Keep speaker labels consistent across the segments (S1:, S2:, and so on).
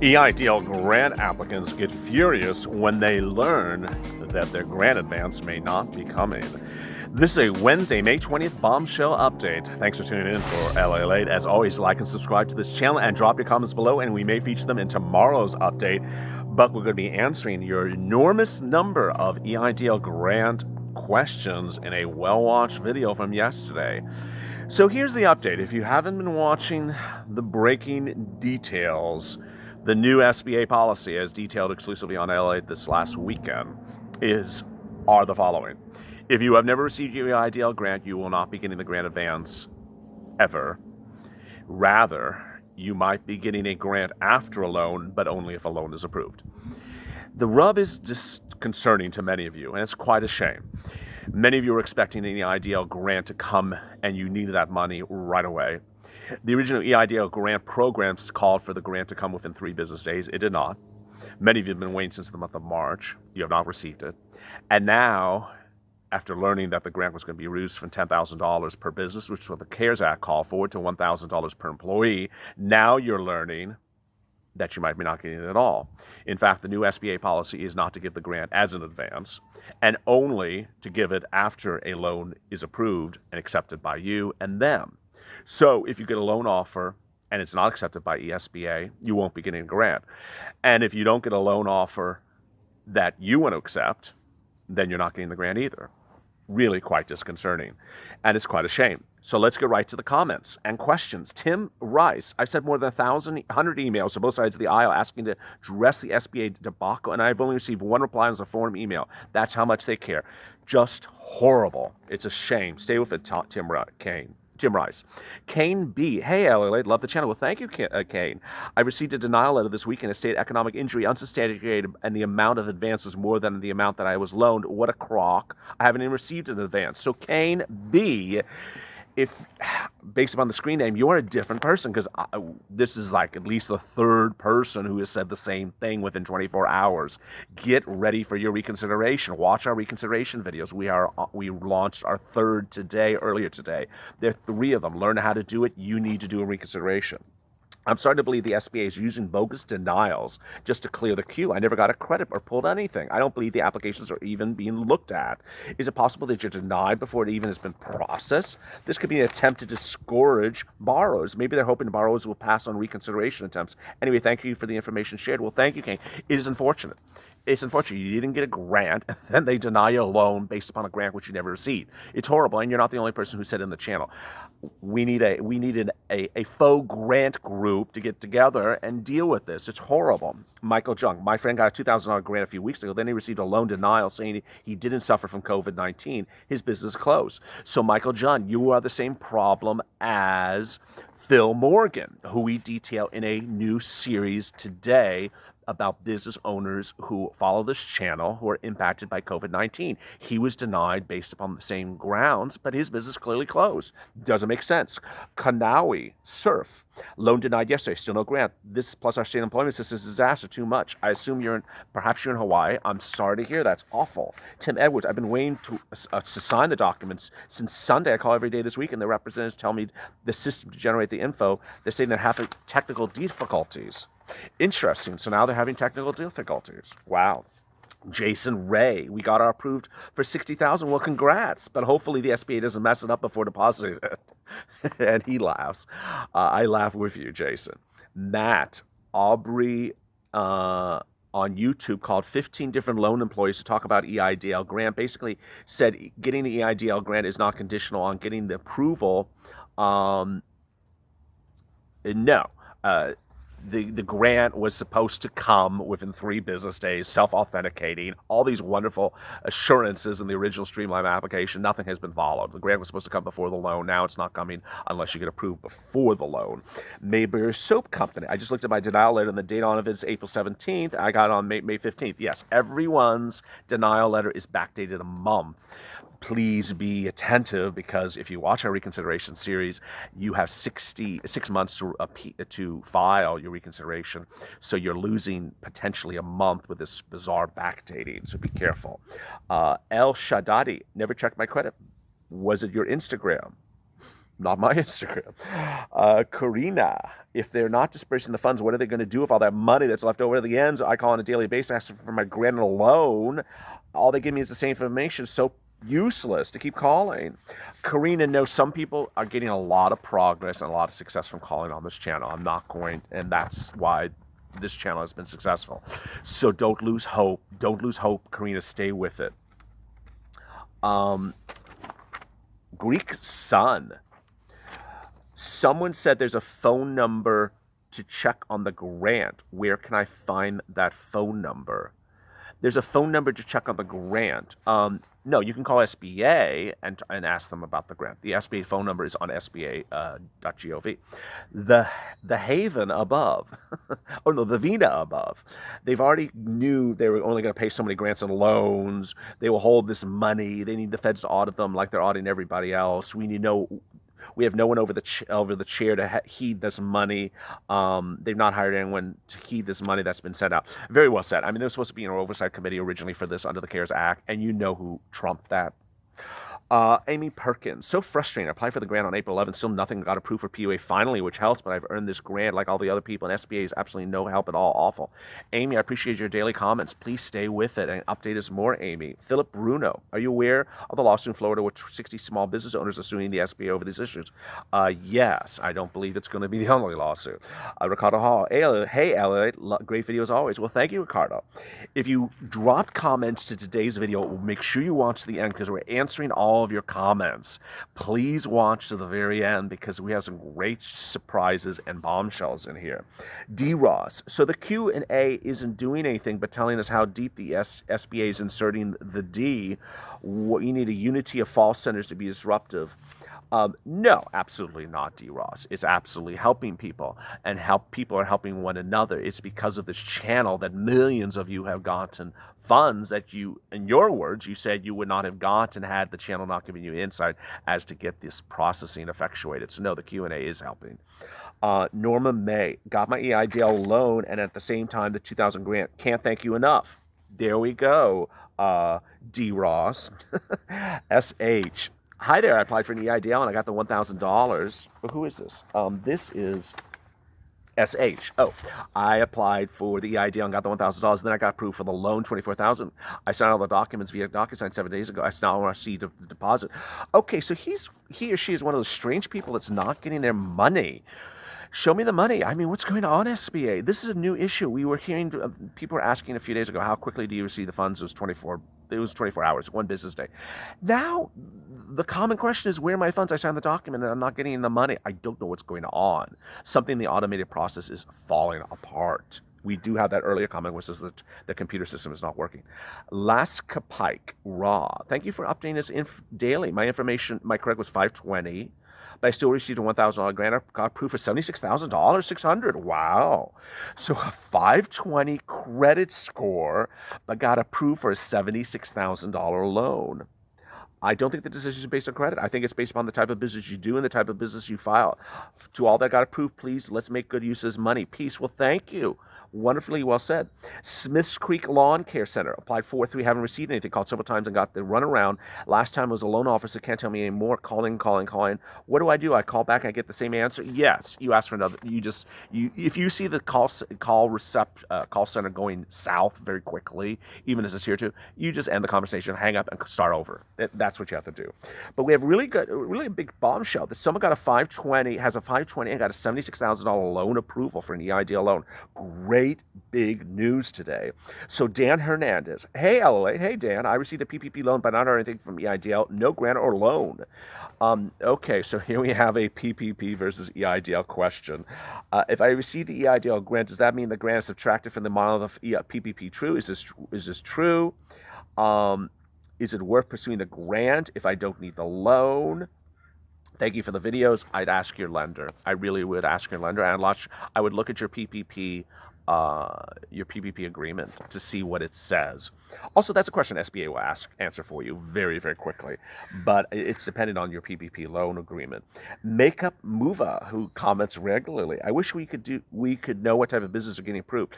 S1: EIDL grant applicants get furious when they learn that their grant advance may not be coming. This is a Wednesday, May 20th Bombshell update. Thanks for tuning in for LALATE. As always, like and subscribe to this channel and drop your comments below, and we may feature them in tomorrow's update. But we're going to be answering your enormous number of EIDL grant questions in a well-watched video from yesterday. So here's the update. If you haven't been watching the breaking details, the new SBA policy, as detailed exclusively on LALATE this last weekend, are the following. If you have never received your EIDL grant, you will not be getting the grant advance ever. Rather, you might be getting a grant after a loan, but only if a loan is approved. The rub is disconcerting to many of you, and it's quite a shame. Many of you are expecting an EIDL grant to come, and you needed that money right away. The original EIDL grant programs called for the grant to come within 3 business days. It did not. Many of you have been waiting since the month of March. You have not received it. And now, after learning that the grant was going to be reduced from $10,000 per business, which is what the CARES Act called for, to $1,000 per employee, now you're learning that you might be not getting it at all. In fact, the new SBA policy is not to give the grant as an advance, and only to give it after a loan is approved and accepted by you and them. So if you get a loan offer and it's not accepted by SBA, you won't be getting a grant. And if you don't get a loan offer that you want to accept, then you're not getting the grant either. Really quite disconcerting. And it's quite a shame. So let's get right to the comments and questions. Tim Rice, I've sent more than 100 emails to both sides of the aisle asking to address the SBA debacle, and I've only received one reply as a forum email. That's how much they care. Just horrible. It's a shame. Stay with it, Tim Rice. Kane B. Hey, LALATE, love the channel. Well, thank you, Kane. I received a denial letter this weekend, a state economic injury, unsubstantiated, and the amount of advance was more than the amount that I was loaned. What a crock. I haven't even received an advance. So, Kane B., if based upon the screen name, you're a different person, because this is like at least the third person who has said the same thing within 24 hours. Get ready for your reconsideration. Watch our reconsideration videos. We launched our third earlier today. There are 3 of them. Learn how to do it. You need to do a reconsideration. I'm starting to believe the SBA is using bogus denials just to clear the queue. I never got a credit or pulled anything. I don't believe the applications are even being looked at. Is it possible that you're denied before it even has been processed? This could be an attempt to discourage borrowers. Maybe they're hoping borrowers will pass on reconsideration attempts. Anyway, thank you for the information shared. Well, thank you, Kane. It is unfortunate. It's unfortunate you didn't get a grant, and then they deny you a loan based upon a grant which you never received. It's horrible, and you're not the only person who said it in the channel. We needed a faux grant group to get together and deal with this. It's horrible. Michael Jung, my friend got a $2,000 grant a few weeks ago. Then he received a loan denial saying he didn't suffer from COVID-19. His business closed. So Michael Jung, you are the same problem as Phil Morgan, who we detail in a new series today about business owners who follow this channel who are impacted by COVID-19. He was denied based upon the same grounds, but his business clearly closed. Doesn't make sense. Kanawi, Surf, loan denied yesterday, still no grant. This plus our state employment system is a disaster, too much. I assume perhaps you're in Hawaii. I'm sorry to hear that's awful. Tim Edwards, I've been waiting to sign the documents since Sunday. I call every day this week, and the representatives tell me the system to generate the info, they're saying they're having technical difficulties. Interesting. So now they're having technical difficulties. Wow. Jason Ray, we got our approved for $60,000. Well, congrats. But hopefully the SBA doesn't mess it up before depositing it. And he laughs. I laugh with you, Jason. Matt Aubrey on YouTube called 15 different loan employees to talk about EIDL grant. Basically said getting the EIDL grant is not conditional on getting the approval. No. The grant was supposed to come within 3 business days, self-authenticating, all these wonderful assurances in the original Streamline application. Nothing has been followed. The grant was supposed to come before the loan. Now it's not coming unless you get approved before the loan. Mayberry Soap Company. I just looked at my denial letter, and the date on it is April 17th. I got it on May 15th. Yes, everyone's denial letter is backdated a month. Please be attentive, because if you watch our reconsideration series, you have 6 months to file your reconsideration. So you're losing potentially a month with this bizarre backdating. So be careful. El Shaddadi, never checked my credit. Was it your Instagram? Not my Instagram. Karina, if they're not dispersing the funds, what are they going to do with all that money that's left over at the ends? I call on a daily basis, asking for my grant loan. All they give me is the same information. So useless to keep calling. Karina, no, some people are getting a lot of progress and a lot of success from calling on this channel. I'm not going, and that's why this channel has been successful. So don't lose hope. Don't lose hope, Karina. Stay with it. Greek Sun. Someone said there's a phone number to check on the grant. Where can I find that phone number? There's a phone number to check on the grant. No, you can call SBA and ask them about the grant. The SBA phone number is on sba.gov. The Haven above, oh no, the Vina above, they've already knew they were only going to pay so many grants and loans. They will hold this money. They need the feds to audit them like they're auditing everybody else. We have no one over the chair to heed this money. They've not hired anyone to heed this money that's been sent out. Very well said. I mean, there was supposed to be an oversight committee originally for this under the CARES Act, and you know who trumped that. Amy Perkins, so frustrating. I applied for the grant on April 11th, still nothing got approved for PUA finally, which helps, but I've earned this grant like all the other people, and SBA is absolutely no help at all. Awful. Amy, I appreciate your daily comments. Please stay with it and update us more, Amy. Philip Bruno, are you aware of the lawsuit in Florida where 60 small business owners are suing the SBA over these issues? Yes, I don't believe it's going to be the only lawsuit. Ricardo Hall, hey, LALATE, great video as always. Well, thank you, Ricardo. If you dropped comments to today's video, make sure you watch to the end because we're answering all of your comments. Please watch to the very end because we have some great surprises and bombshells in here. D. Ross. So the Q&A isn't doing anything but telling us how deep the SBA is inserting the D. What you need a unity of false centers to be disruptive. No, absolutely not, D. Ross. It's absolutely helping people, and people are helping one another. It's because of this channel that millions of you have gotten funds that you, in your words, you said you would not have gotten had the channel not given you insight as to get this processing effectuated. So no, the Q&A is helping. Norma May, got my EIDL loan and at the same time the 2,000 grant. Can't thank you enough. There we go, D. Ross. SH. Hi there, I applied for an EIDL and I got the $1,000. Well, who is this? This is SH. Oh, I applied for the EIDL and got the $1,000. Then I got approved for the loan, $24,000. I signed all the documents via DocuSign 7 days ago. I still want to see the deposit. Okay, so he or she is one of those strange people that's not getting their money. Show me the money. I mean, what's going on, SBA? This is a new issue. We were hearing, people were asking a few days ago, how quickly do you receive the funds? It was 24 hours, one business day. Now, the common question is, where are my funds? I signed the document and I'm not getting the money. I don't know what's going on. Something in the automated process is falling apart. We do have that earlier comment, which is that the computer system is not working. Laska Pike, Raw. Thank you for updating us daily. My correct was 520. But I still received a $1,000 grant. I got approved for $76,000, $600. Wow. So a 520 credit score, but got approved for a $76,000 loan. I don't think the decision is based on credit. I think it's based upon the type of business you do and the type of business you file. To all that got approved, please, let's make good use of this money. Peace. Well, thank you. Wonderfully well said. Smith's Creek Lawn Care Center. Applied 4-3, haven't received anything. Called several times and got the runaround. Last time was a loan officer. Can't tell me anymore. Calling. What do? I call back and I get the same answer? Yes. You ask for another. If you see the call center going south very quickly, even as it's here too, you just end the conversation, hang up, and start over. That's what you have to do. But we have really big bombshell that someone got a 520, has a 520 and got a $76,000 loan approval for an EIDL loan. Great big news today. So Dan Hernandez, hey LALATE, hey Dan, I received a PPP loan but not heard anything from EIDL, no grant or loan. Okay, so here we have a PPP versus EIDL question. If I receive the EIDL grant, does that mean the grant is subtracted from the amount of PPP true? Is this true? Is it worth pursuing the grant if I don't need the loan? Thank you for the videos. I'd ask your lender. I really would ask your lender. And I would look at your PPP your PPP agreement to see what it says. Also, that's a question SBA will answer for you very, very quickly, but it's dependent on your PPP loan agreement. Makeup Mova, who comments regularly, I wish we could know what type of business are getting approved.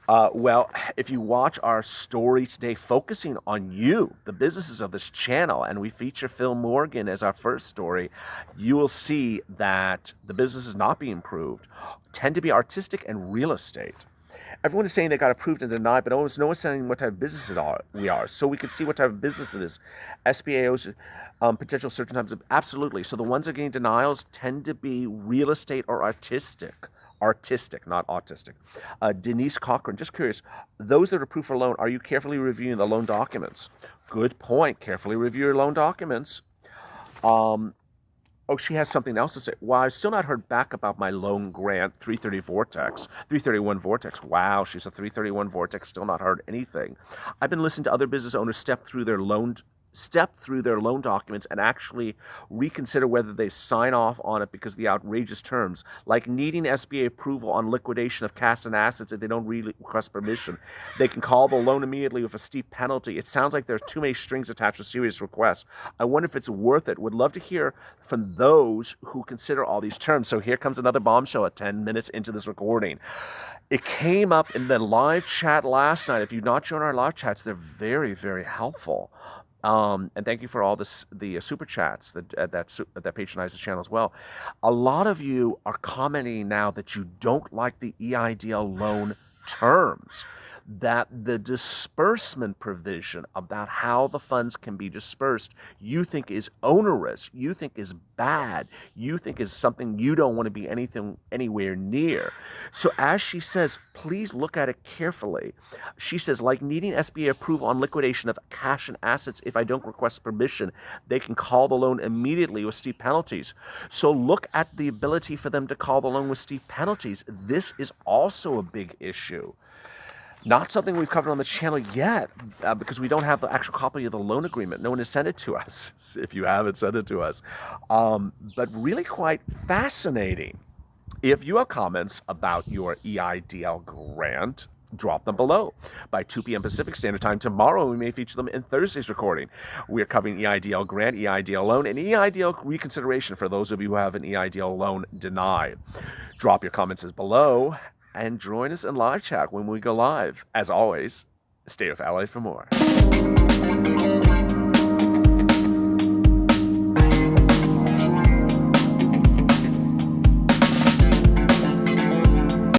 S1: Well, if you watch our story today focusing on you, the businesses of this channel, and we feature Phil Morgan as our first story, you will see that the businesses not being approved tend to be artistic and real estate. Everyone is saying they got approved and denied, but almost no one's saying what type of business we are. So we can see what type of business it is. SBAO's potential certain times, absolutely. So the ones that are getting denials tend to be real estate or artistic. Artistic, not autistic. Denise Cochran, just curious, those that are approved for a loan, are you carefully reviewing the loan documents? Good point. Carefully review your loan documents. Oh, she has something else to say. Well, I've still not heard back about my loan grant, 331 Vortex. Wow, she's a 331 Vortex, still not heard anything. I've been listening to other business owners step through their loan documents and actually reconsider whether they sign off on it because of the outrageous terms, like needing SBA approval on liquidation of cash and assets if they don't really request permission. They can call the loan immediately with a steep penalty. It sounds like there's too many strings attached with serious requests. I wonder if it's worth it. Would love to hear from those who consider all these terms. So here comes another bombshell at 10 minutes into this recording. It came up in the live chat last night. If you've not joined our live chats, they're very, very helpful. And thank you for all the super chats that patronize the channel as well. A lot of you are commenting now that you don't like the EIDL loan terms, that the disbursement provision about how the funds can be dispersed you think is onerous, you think is bad, you think is something you don't want to be anywhere near. So as she says, please look at it carefully. She says, like needing SBA approval on liquidation of cash and assets if I don't request permission, they can call the loan immediately with steep penalties. So look at the ability for them to call the loan with steep penalties. This is also a big issue. Not something we've covered on the channel yet because we don't have the actual copy of the loan agreement. No one has sent it to us. If you haven't, send it to us. But really quite fascinating. If you have comments about your EIDL grant, drop them below. By 2 p.m. Pacific Standard Time tomorrow, we may feature them in Thursday's recording. We are covering EIDL grant, EIDL loan, and EIDL reconsideration for those of you who have an EIDL loan denied. Drop your comments below and join us in live chat when we go live. As always, stay with LA for more.